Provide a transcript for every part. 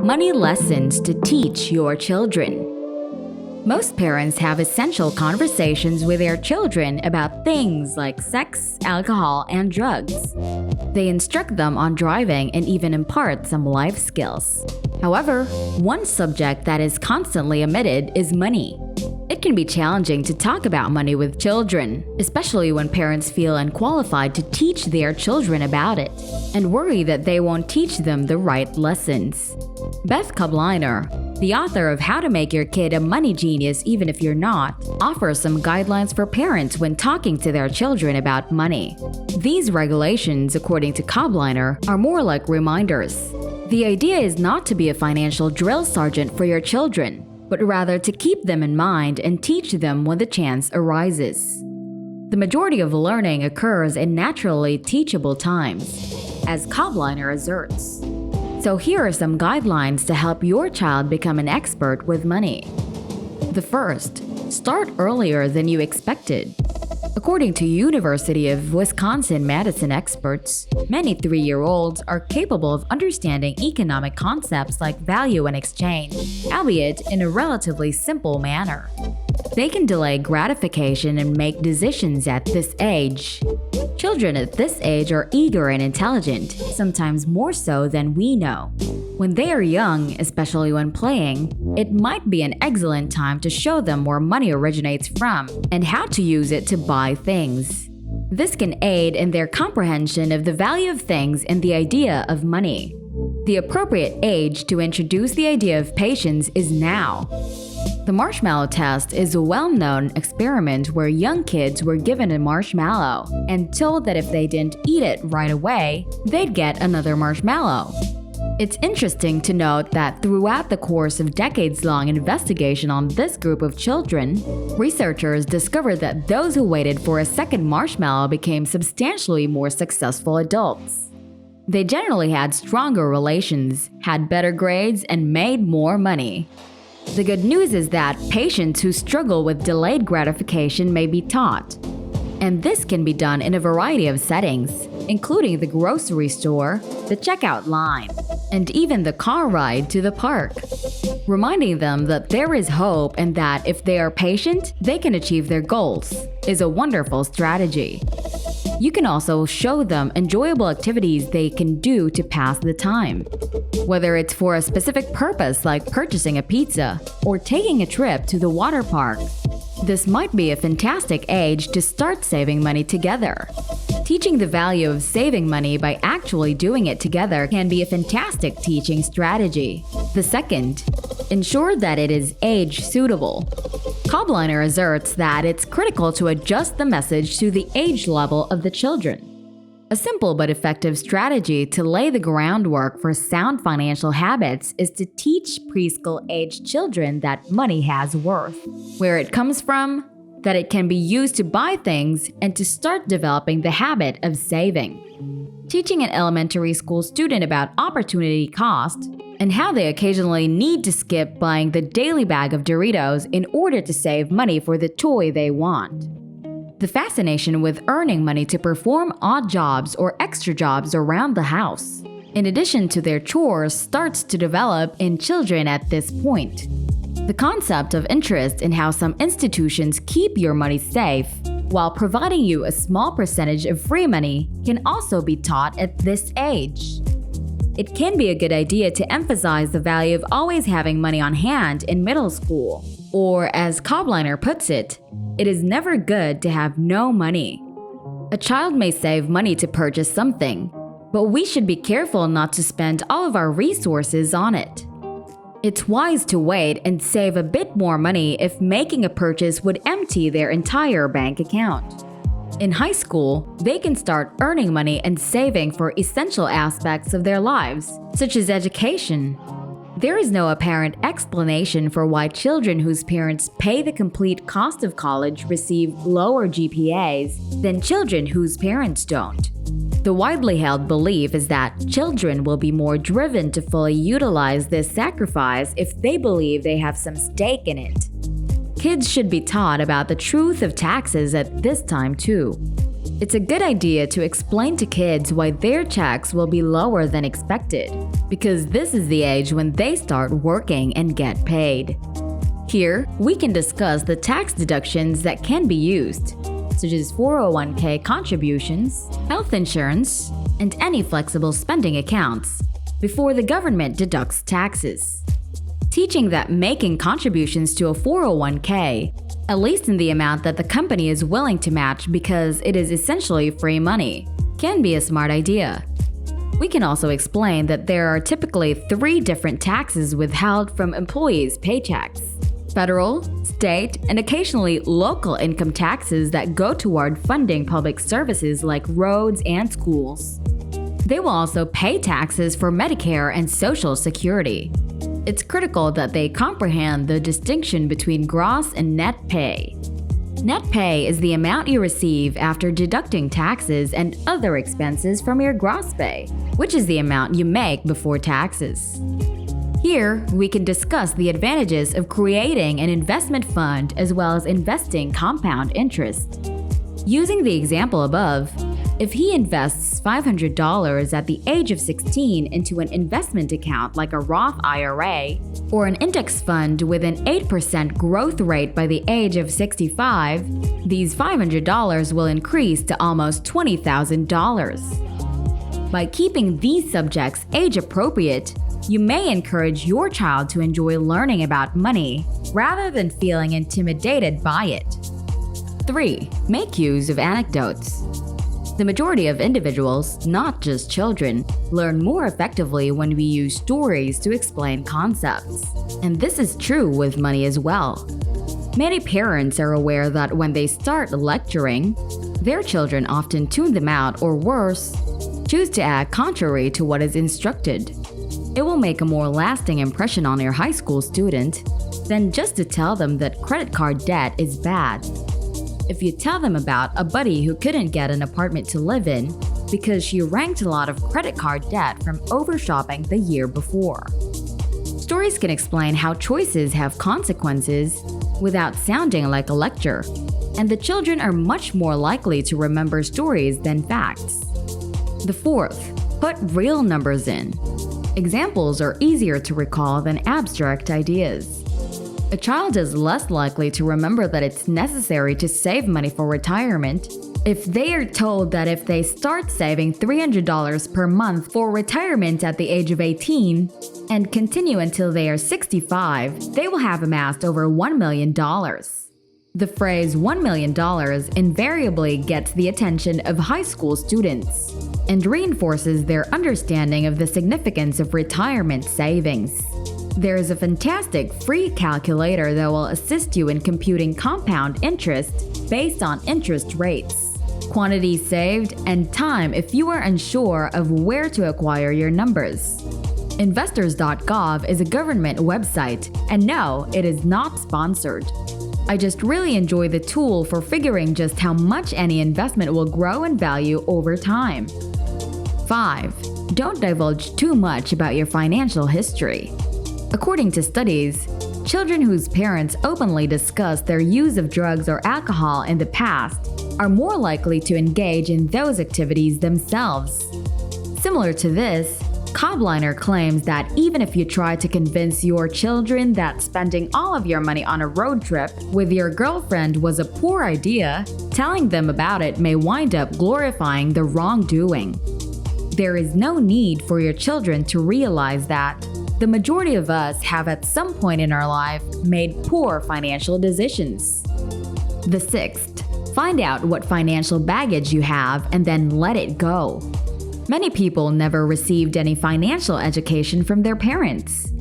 Money lessons to teach your children. Most parents have essential conversations with their children about things like sex, alcohol, and drugs. They instruct them on driving and even impart some life skills. However, one subject that is constantly omitted is money. It can be challenging to talk about money with children, especially when parents feel unqualified to teach their children about it and worry that they won't teach them the right lessons. Beth Kobliner, the author of How to Make Your Kid a Money Genius Even If You're Not, offers some guidelines for parents when talking to their children about money. These regulations, according to Kobliner, are more like reminders. The idea is not to be a financial drill sergeant for your children, but rather to keep them in mind and teach them when the chance arises. The majority of learning occurs in naturally teachable times, as Kobliner asserts. So here are some guidelines to help your child become an expert with money. The first, start earlier than you expected. According to University of Wisconsin-Madison experts, many 3-year-olds are capable of understanding economic concepts like value and exchange, albeit in a relatively simple manner. They can delay gratification and make decisions at this age. Children at this age are eager and intelligent, sometimes more so than we know. When they are young, especially when playing, it might be an excellent time to show them where money originates from and how to use it to buy things. This can aid in their comprehension of the value of things and the idea of money. The appropriate age to introduce the idea of patience is now. The marshmallow test is a well-known experiment where young kids were given a marshmallow and told that if they didn't eat it right away, they'd get another marshmallow. It's interesting to note that throughout the course of decades-long investigation on this group of children, researchers discovered that those who waited for a second marshmallow became substantially more successful adults. They generally had stronger relations, had better grades, and made more money. The good news is that patients who struggle with delayed gratification may be taught. And this can be done in a variety of settings, including the grocery store, the checkout line, and even the car ride to the park. Reminding them that there is hope and that if they are patient, they can achieve their goals is a wonderful strategy. You can also show them enjoyable activities they can do to pass the time. Whether it's for a specific purpose like purchasing a pizza or taking a trip to the water park, this might be a fantastic age to start saving money together. Teaching the value of saving money by actually doing it together can be a fantastic teaching strategy. The second, ensure that it is age-suitable. Kobliner asserts that it's critical to adjust the message to the age level of the children. A simple but effective strategy to lay the groundwork for sound financial habits is to teach preschool-aged children that money has worth, where it comes from, that it can be used to buy things, and to start developing the habit of saving. Teaching an elementary school student about opportunity cost and how they occasionally need to skip buying the daily bag of Doritos in order to save money for the toy they want. The fascination with earning money to perform odd jobs or extra jobs around the house, in addition to their chores, starts to develop in children at this point. The concept of interest in how some institutions keep your money safe while providing you a small percentage of free money can also be taught at this age. It can be a good idea to emphasize the value of always having money on hand in middle school. Or, as Kobliner puts it, it is never good to have no money. A child may save money to purchase something, but we should be careful not to spend all of our resources on it. It's wise to wait and save a bit more money if making a purchase would empty their entire bank account. In high school, they can start earning money and saving for essential aspects of their lives, such as education. There is no apparent explanation for why children whose parents pay the complete cost of college receive lower GPAs than children whose parents don't. The widely held belief is that children will be more driven to fully utilize this sacrifice if they believe they have some stake in it. Kids should be taught about the truth of taxes at this time too. It's a good idea to explain to kids why their checks will be lower than expected, because this is the age when they start working and get paid. Here, we can discuss the tax deductions that can be used, such as 401k contributions, health insurance, and any flexible spending accounts, before the government deducts taxes. Teaching that making contributions to a 401k, at least in the amount that the company is willing to match because it is essentially free money, can be a smart idea. We can also explain that there are typically 3 different taxes withheld from employees' paychecks: federal, state, and occasionally local income taxes that go toward funding public services like roads and schools. They will also pay taxes for Medicare and Social Security. It's critical that they comprehend the distinction between gross and net pay. Net pay is the amount you receive after deducting taxes and other expenses from your gross pay, which is the amount you make before taxes. Here, we can discuss the advantages of creating an investment fund as well as investing compound interest. Using the example above, if he invests $500 at the age of 16 into an investment account like a Roth IRA or an index fund with an 8% growth rate by the age of 65, these $500 will increase to almost $20,000. By keeping these subjects age-appropriate, you may encourage your child to enjoy learning about money rather than feeling intimidated by it. 3. Make use of anecdotes. The majority of individuals, not just children, learn more effectively when we use stories to explain concepts. And this is true with money as well. Many parents are aware that when they start lecturing, their children often tune them out or worse, choose to act contrary to what is instructed. It will make a more lasting impression on your high school student than just to tell them that credit card debt is bad. If you tell them about a buddy who couldn't get an apartment to live in because she ranked a lot of credit card debt from over-shopping the year before. Stories can explain how choices have consequences without sounding like a lecture, and the children are much more likely to remember stories than facts. The 4th, put real numbers in. Examples are easier to recall than abstract ideas. A child is less likely to remember that it's necessary to save money for retirement if they are told that if they start saving $300 per month for retirement at the age of 18 and continue until they are 65, they will have amassed over $1 million. The phrase $1 million invariably gets the attention of high school students and reinforces their understanding of the significance of retirement savings. There is a fantastic free calculator that will assist you in computing compound interest based on interest rates, quantity saved, and time if you are unsure of where to acquire your numbers. Investors.gov is a government website, and no, it is not sponsored. I just really enjoy the tool for figuring just how much any investment will grow in value over time. 5. Don't divulge too much about your financial history. According to studies, children whose parents openly discuss their use of drugs or alcohol in the past are more likely to engage in those activities themselves. Similar to this, Kobliner claims that even if you try to convince your children that spending all of your money on a road trip with your girlfriend was a poor idea, telling them about it may wind up glorifying the wrongdoing. There is no need for your children to realize that the majority of us have at some point in our life made poor financial decisions. The 6th, find out what financial baggage you have and then let it go. Many people never received any financial education from their parents,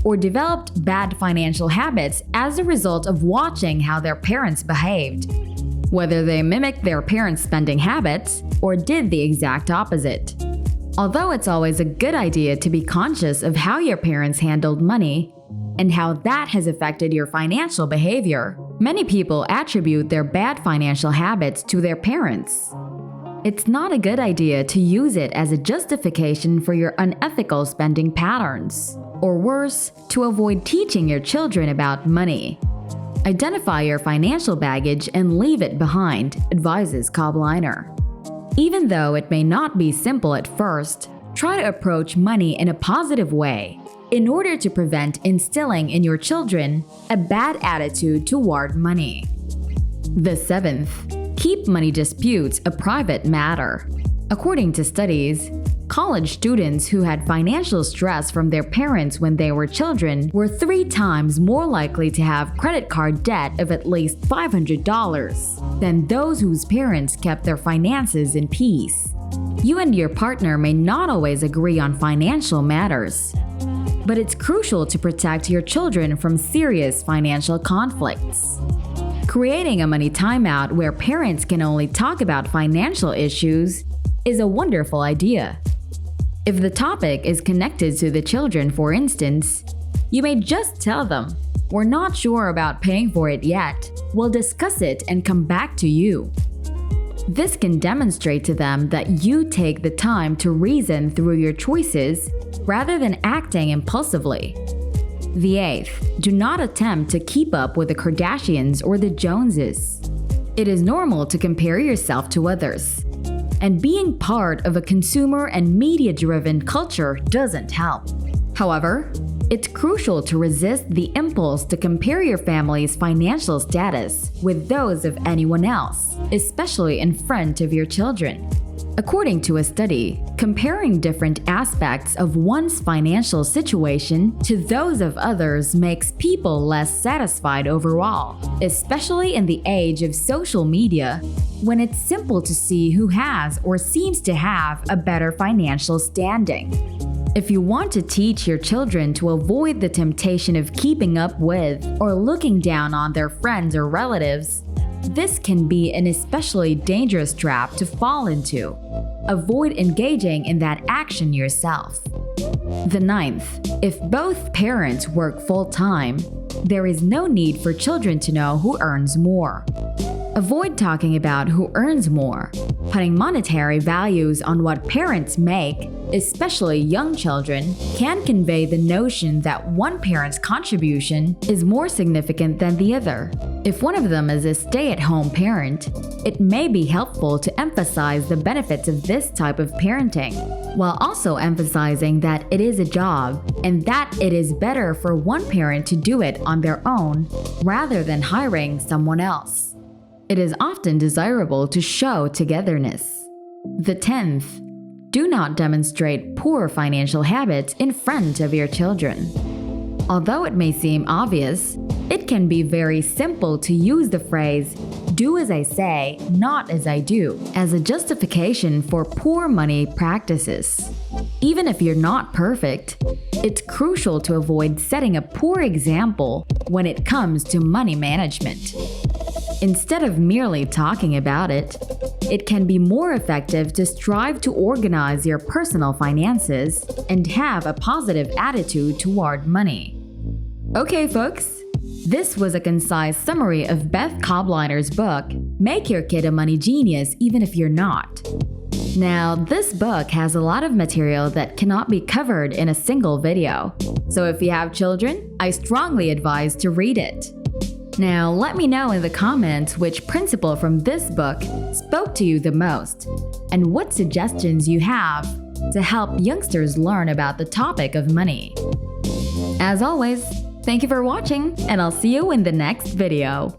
or developed bad financial habits as a result of watching how their parents behaved, whether they mimicked their parents' spending habits or did the exact opposite. Although it's always a good idea to be conscious of how your parents handled money and how that has affected your financial behavior, many people attribute their bad financial habits to their parents. It's not a good idea to use it as a justification for your unethical spending patterns, or worse, to avoid teaching your children about money. Identify your financial baggage and leave it behind, advises Kobliner. Even though it may not be simple at first, try to approach money in a positive way in order to prevent instilling in your children a bad attitude toward money. The seventh, keep money disputes a private matter. According to studies, college students who had financial stress from their parents when they were children were 3 times more likely to have credit card debt of at least $500 than those whose parents kept their finances in peace. You and your partner may not always agree on financial matters, but it's crucial to protect your children from serious financial conflicts. Creating a money timeout where parents can only talk about financial issues is a wonderful idea. If the topic is connected to the children, for instance, you may just tell them, "We're not sure about paying for it yet. We'll discuss it and come back to you." This can demonstrate to them that you take the time to reason through your choices rather than acting impulsively. The eighth, do not attempt to keep up with the Kardashians or the Joneses. It is normal to compare yourself to others, and being part of a consumer and media-driven culture doesn't help. However, it's crucial to resist the impulse to compare your family's financial status with those of anyone else, especially in front of your children. According to a study, comparing different aspects of one's financial situation to those of others makes people less satisfied overall, especially in the age of social media, when it's simple to see who has or seems to have a better financial standing. If you want to teach your children to avoid the temptation of keeping up with or looking down on their friends or relatives, this can be an especially dangerous trap to fall into. Avoid engaging in that action yourself. The ninth, if both parents work full-time, there is no need for children to know who earns more. Avoid talking about who earns more. Putting monetary values on what parents make, especially young children, can convey the notion that one parent's contribution is more significant than the other. If one of them is a stay-at-home parent, it may be helpful to emphasize the benefits of this type of parenting, while also emphasizing that it is a job and that it is better for one parent to do it on their own rather than hiring someone else. It is often desirable to show togetherness. The 10th, do not demonstrate poor financial habits in front of your children. Although it may seem obvious, it can be very simple to use the phrase, "do as I say, not as I do," as a justification for poor money practices. Even if you're not perfect, it's crucial to avoid setting a poor example when it comes to money management. Instead of merely talking about it, it can be more effective to strive to organize your personal finances and have a positive attitude toward money. Okay, folks, this was a concise summary of Beth Kobliner's book, Make Your Kid a Money Genius Even If You're Not. Now, this book has a lot of material that cannot be covered in a single video, so if you have children, I strongly advise to read it. Now, let me know in the comments which principle from this book spoke to you the most, and what suggestions you have to help youngsters learn about the topic of money. As always, thank you for watching, and I'll see you in the next video.